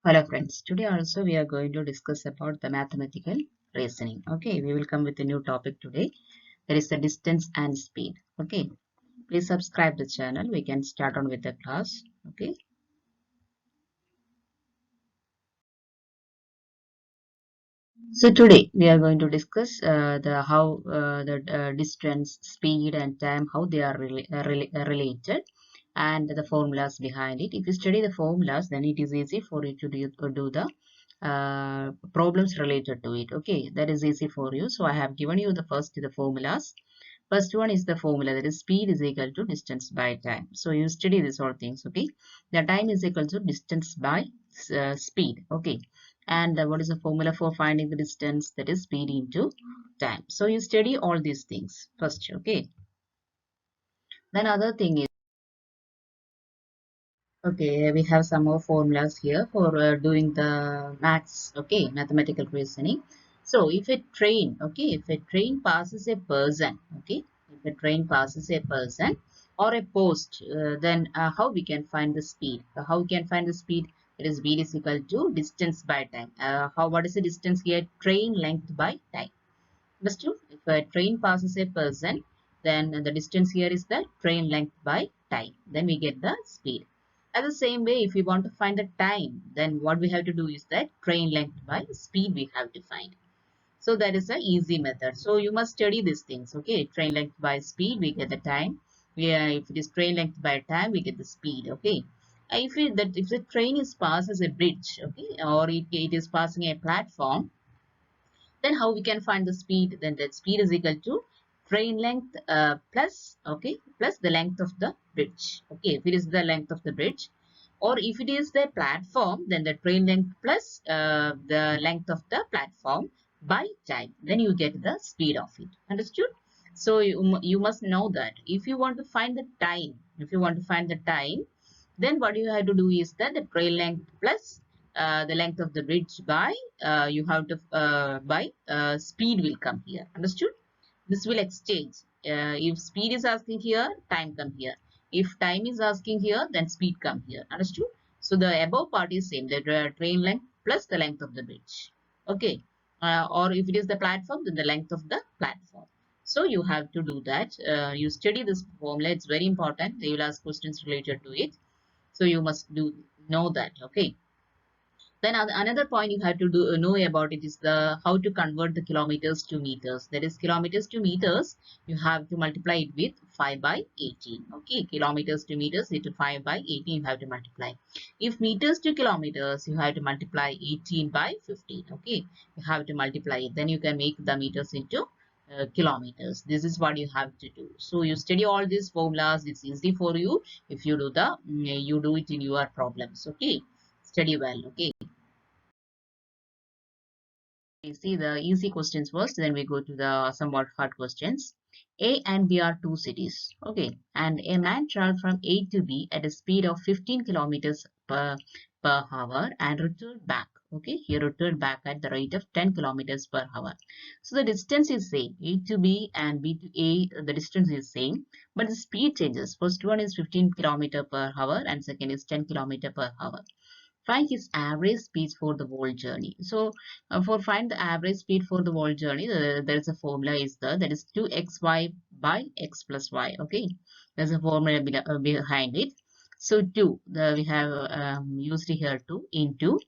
Hello friends, today also we are going to discuss about the mathematical reasoning. Okay, we will come with a new topic today. That is the distance and speed. Okay, please subscribe the channel. We can start on with the class. Okay, so today we are going to discuss the how the distance, speed and time, how they are related and the formulas behind it. If you study the formulas, then it is easy for you to do the problems related to it. Okay, that is easy for you. So I have given you the formulas. First one is the formula, that is speed is equal to distance by time. So you study these all things. Okay, the time is equal to distance by speed. Okay, and what is the formula for finding the distance? That is speed into time. So you study all these things first. Okay, then other thing is, okay, we have some more formulas here for doing the maths, okay, mathematical reasoning. So if a train, okay, if a train passes a person, okay, if a train passes a person or a post, then how we can find the speed? How we can find the speed? It is speed is equal to distance by time. What is the distance here? Train length by time. Understood? If a train passes a person, then the distance here is the train length by time. Then we get the speed. At the same way, if we want to find the time, then what we have to do is that train length by speed we have to find. So that is a easy method. So you must study these things. Okay, train length by speed, we get the time. If it is train length by time, we get the speed. Okay. If the train is passes a bridge, okay, or it is passing a platform, then how we can find the speed? Then that speed is equal to train length plus, okay, plus the length of the bridge. Okay, if it is the length of the bridge, or if it is the platform, then the train length plus the length of the platform by time. Then you get the speed of it. Understood? So you must know that if you want to find the time, then what you have to do is that the train length plus the length of the bridge by you have to by speed will come here. Understood? This will exchange. If speed is asking here, time come here. If time is asking here, then speed come here. Understood? So the above part is same. The train length plus the length of the bridge. Okay. Or if it is the platform, then the length of the platform. So you have to do that. You study this formula. It's very important. They will ask questions related to it. So you must know that. Okay. Then another point you have to know about it is the how to convert the kilometers to meters. That is kilometers to meters. You have to multiply it with 5 by 18. Okay, kilometers to meters into 5 by 18 you have to multiply. If meters to kilometers, you have to multiply 18 by 15. Okay, you have to multiply it. Then you can make the meters into kilometers. This is what you have to do. So you study all these formulas. It's easy for you if you do you do it in your problems. Okay, study well. Okay. We see the easy questions first, then we go to the somewhat hard questions. A and B are two cities. Okay, and a man traveled from A to B at a speed of 15 kilometers per hour and returned back. Okay, he returned back at the rate of 10 kilometers per hour. So the distance is same. A to B and B to A, the distance is same, but the speed changes. First one is 15 kilometer per hour and second is 10 kilometer per hour. Find his average speed for the whole journey. So for find the average speed for the whole journey, there is a formula is there, that is 2xy by x plus y. Okay, there's a formula behind it. So 2 we have used here 2 into,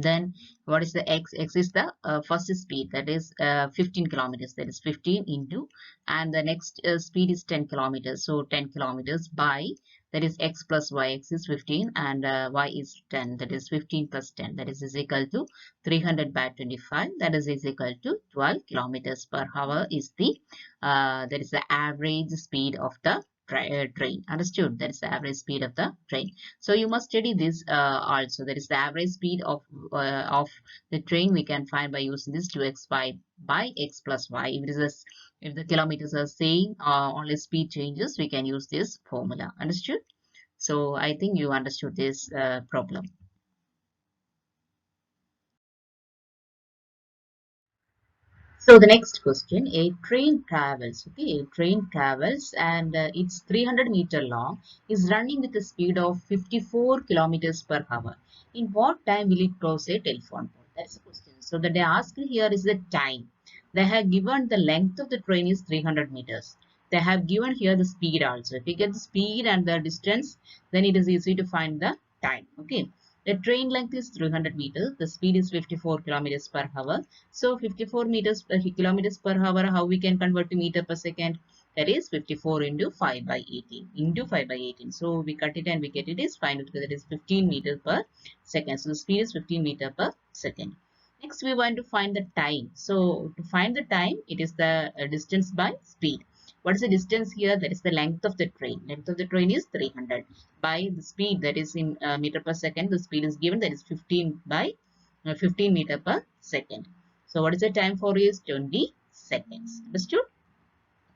then what is the x? X is the first speed, that is 15 kilometers, that is 15 into, and the next speed is 10 kilometers, so 10 kilometers by, that is x plus y. X is 15 and y is 10, that is 15 plus 10, that is equal to 300 by 25, that is equal to 12 kilometers per hour is the that is the average speed of the train. Understood? That is the average speed of the train. So you must study this also. That is the average speed of the train we can find by using this 2x by x plus y. If it is if the kilometers are same, only speed changes, we can use this formula. Understood? So I think you understood this problem. So the next question, a train travels, okay, a train travels and it's 300-meter long, is running with a speed of 54 kilometers per hour. In what time will it cross a telephone pole? That's the question. So that they ask here is the time. They have given the length of the train is 300 meters. They have given here the speed also. If you get the speed and the distance, then it is easy to find the time, okay. The train length is 300 meters. The speed is 54 kilometers per hour. So 54 meters kilometers per hour, how we can convert to meter per second? That is 54 into 5 by 18 into 5 by 18. So we cut it and we get it is find it that is 15 meters per second. So the speed is 15 meter per second. Next we want to find the time. So to find the time, it is the distance by speed. What is the distance here? That is the length of the train. Length of the train is 300 by the speed, that is in meter per second. The speed is given, that is 15 by 15 meter per second. So what is the time for is 20 seconds. Understood?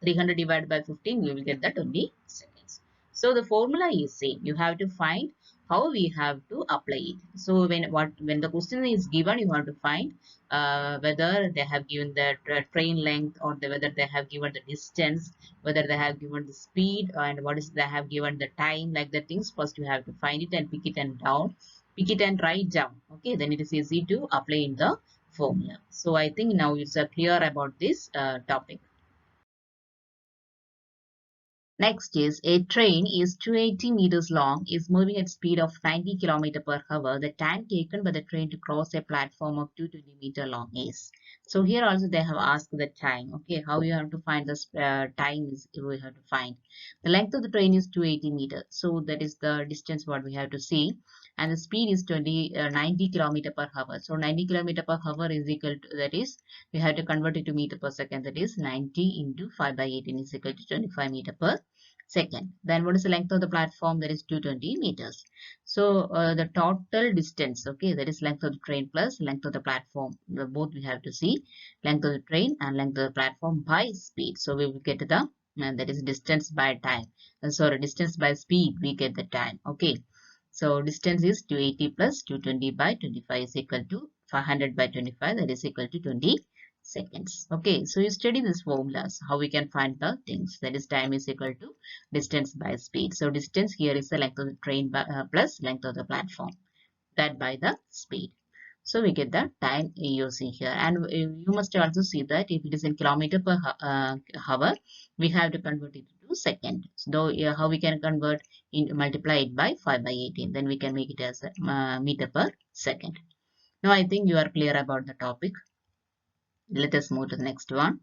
300 divided by 15, we will get the 20 seconds. So the formula is same. You have to find how we have to apply it. So when the question is given, you have to find whether they have given the train length or whether they have given the distance, whether they have given the speed, and what is they have given the time, like the things. First you have to find it and pick it and down, pick it and write down. Okay, then it is easy to apply in the formula. So I think now it's clear about this topic. Next is a train is 280 meters long, is moving at speed of 90 km per hour. The time taken by the train to cross a platform of 220-meter long is. So here also they have asked the time. Okay, how you have to find this time is we have to find. The length of the train is 280 meters. So that is the distance what we have to see. And the speed is 90 km per hour. So 90 km per hour is equal to, that is, we have to convert it to meter per second. That is 90 into 5 by 18 is equal to 25 meter per second. Then what is the length of the platform? That is 220 meters. So the total distance, okay, that is length of the train plus length of the platform. Both we have to see length of the train and length of the platform by speed. So we will get the that is distance by time. Sorry, distance by speed. We get the time. Okay. So distance is 280 plus 220 by 25 is equal to 500 by 25. That is equal to 20 seconds. Okay, so you study these formulas, how we can find the things. That is time is equal to distance by speed. So distance here is the length of the train by, plus length of the platform, that by the speed. So we get the time using here, and you must also see that if it is in kilometer per hour, we have to convert it to second. So how we can convert in multiply it by 5 by 18, then we can make it as a meter per second. Now I think you are clear about the topic. Let us move to the next one.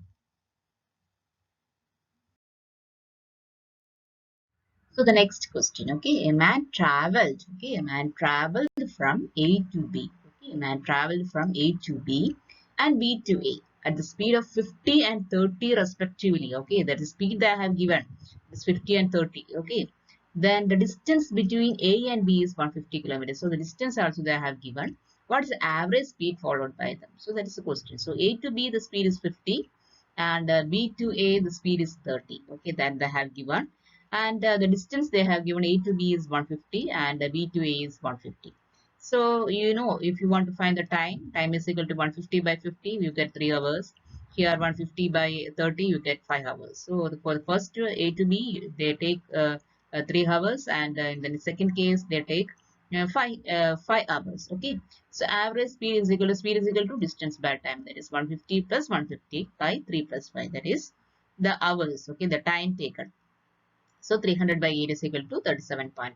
So the next question, okay, a man traveled, okay, a man traveled from A to B, okay, a man traveled from A to B and B to A at the speed of 50 and 30 respectively, okay, that is speed they have given, is 50 and 30, okay. Then the distance between A and B is 150 kilometers, so the distance also they have given. What is the average speed followed by them? So that is the question. So A to B the speed is 50 and B to A the speed is 30, okay, that they have given. And the distance they have given A to B is 150 and B to A is 150. So you know, if you want to find the time is equal to 150 by 50, you get 3 hours. Here 150 by 30, you get 5 hours. So for the first A to B, they take 3 hours, and in the second case they take 5 hours. Okay, so average speed is equal to distance by time, that is 150 plus 150 by 3 plus 5, that is the hours, okay, the time taken. So 300 by 8 is equal to 37.5.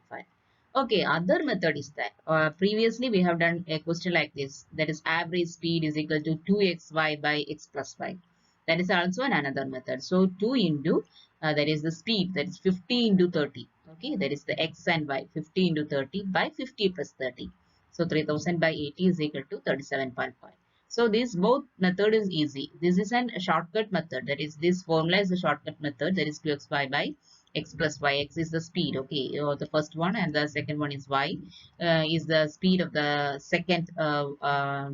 Okay, other method is that previously we have done a question like this, that is average speed is equal to 2xy by x plus y. That is also another method. So 2 into that is the speed, that is 50 into 30. Okay, that is the x and y, 50 into 30 by 50 plus 30. So 3000 by 80 is equal to 37.5. So this both method is easy. This is a shortcut method. That is, this formula is a shortcut method. That is 2xy by x plus y. X is the speed, okay, or the first one, and the second one is y, is the speed of the second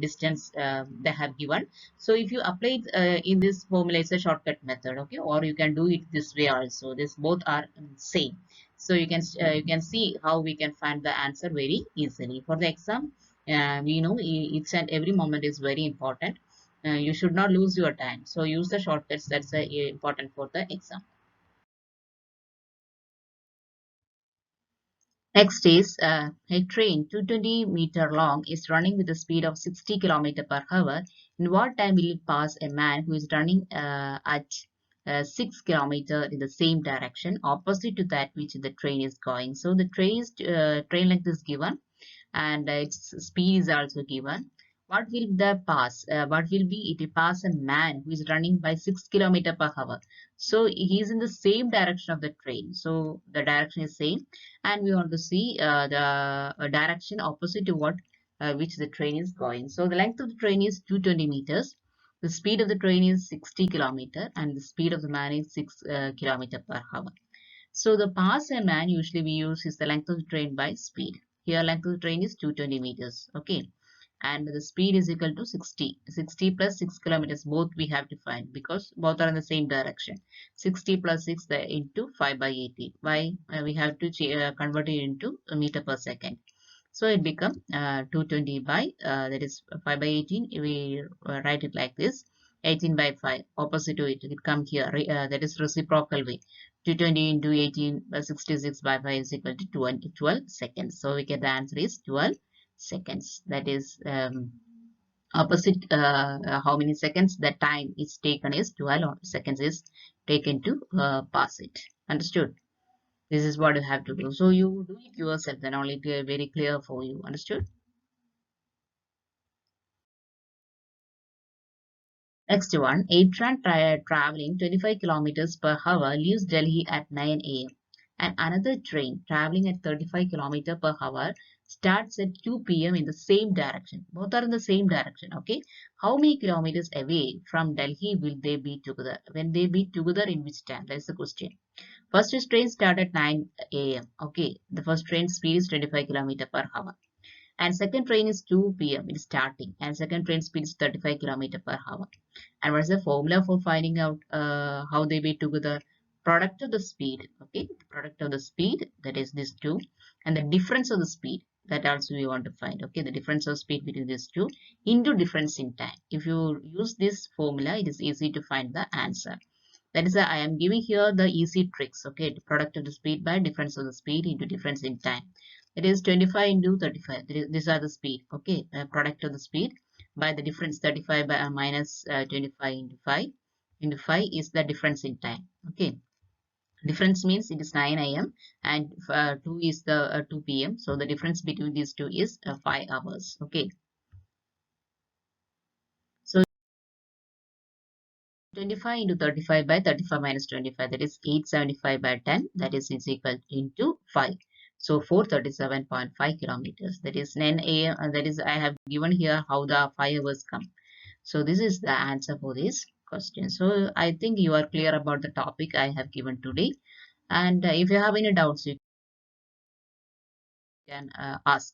distance they have given. So if you apply it in this formula, it's a shortcut method, okay, or you can do it this way also. This both are same. So you can see how we can find the answer very easily for the exam. We know each and every moment is very important. You should not lose your time. So use the shortcuts. That's important for the exam. Next is a train 220-meter long is running with a speed of 60 km per hour. In what time will it pass a man who is running at 6 km in the same direction opposite to that which the train is going? So the train length is given and its speed is also given. What will the pass? What will be? It will pass a man who is running by 6 km per hour. So he is in the same direction of the train. So the direction is same, and we want to see the direction opposite to what which the train is going. So the length of the train is 220 meters. The speed of the train is 60 kilometer, and the speed of the man is 6 kilometer per hour. So the pass a man usually we use is the length of the train by speed. Here length of the train is 220 meters. Okay. And the speed is equal to 60. 60 plus 6 kilometers both we have to find because both are in the same direction. 60 plus 6 into 5 by 80. Why? We have to convert it into a meter per second. So it becomes 220 by, that is 5 by 18. We write it like this. 18 by 5. Opposite to it, it come here. That is reciprocal way. 220 into 18 by 66 by 5 is equal to 12 seconds. So we get the answer is 12 seconds. That is opposite how many seconds the time is taken is 12 seconds is taken to pass it. Understood? This is what you have to do. So you do it yourself, then only it will be very clear for you. Understood? Next one, a train traveling 25 kilometers per hour leaves Delhi at 9 a.m. and another train traveling at 35 kilometers per hour starts at 2 p.m. in the same direction. Both are in the same direction. Okay. How many kilometers away from Delhi will they be together? When they be together in which time? That's the question. First train start at 9 a.m. Okay. The first train speed is 25 kilometers per hour. And second train is 2 p.m. It is starting. And second train speed is 35 kilometers per hour. And what's the formula for finding out how they be together? Product of the speed. Okay. Product of the speed. That is this two. And the difference of the speed. That also we want to find. Okay. The difference of speed between these two into difference in time. If you use this formula, it is easy to find the answer. That is why I am giving here the easy tricks. Okay, the product of the speed by difference of the speed into difference in time. It is 25 into 35. These are the speed. Okay, product of the speed by the difference 35 by minus 25 into 5 is the difference in time. Okay, difference means it is 9 a.m. and 2 is the 2 p.m. So the difference between these two is 5 hours. Okay. So 25 into 35 by 35 minus 25, that is 875 by 10, that is equal into 5. So 437.5 kilometers, that is 9 a.m. That is, I have given here how the 5 hours come. So this is the answer for this question. So I think you are clear about the topic I have given today. And if you have any doubts, you can ask.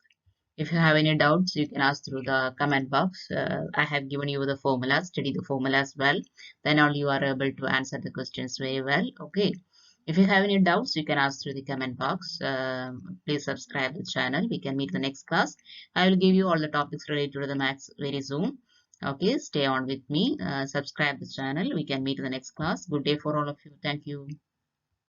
If you have any doubts, you can ask through the comment box. I have given you the formulas, study the formulas well. Then only you are able to answer the questions very well. Okay. If you have any doubts, you can ask through the comment box. Please subscribe to the channel. We can meet the next class. I will give you all the topics related to the maths very soon. Okay, stay on with me. Subscribe the channel. We can meet the next class. Good day for all of you. Thank you.